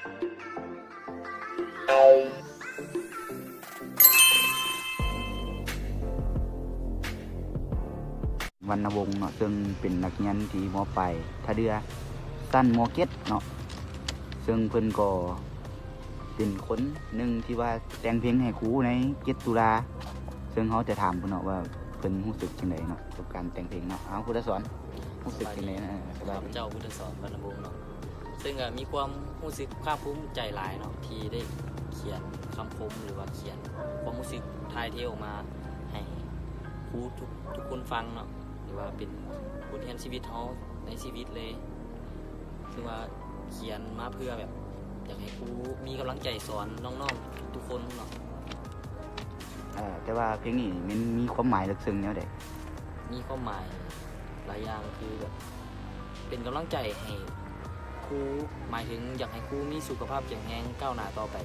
วรรณวงศ์เนาะซึ่งเป็นนักเรียนที่ม.ปลายท่าเรือสั้นม.เก็ดเนาะซึ่งเพิ่นก็เป็นคนหนึ่งที่ว่าแต่งเพลงให้ครูในเก็ดตุลาซึ่งเขาจะถามเพิ่นเนาะว่าเพิ่นรู้สึกจังไดเนาะกับการแต่งเพลงเนาะเอาครูสอนรู้สึกจังไดนะสบายดี เจ้าพุทธสอนวรรณวงศ์เนาะซึ่งมีความรู้สึกภาคภูมิใจหลายเนาะที่ได้เขียนคำคมหรือว่าเขียนความรู้สึกทายเทออกมาให้ครูทุกคนฟังเนาะหรือว่าเป็นบทเรียนชีวิตเขาในชีวิตเลยซึ่งว่าเขียนมาเพื่อแบบอยากให้ครูมีกำลังใจสอนน้องๆทุกคนเนาะ แต่ว่าเพลงนี้มันมีความหมายลึกซึ้งแนวใด มีความหมายหลายอย่างคือแบบเป็นกำลังใจให้ครูหมายถึงอยากให้ครูมีสุขภาพแข็งแรงก้าวหน้าต่อไป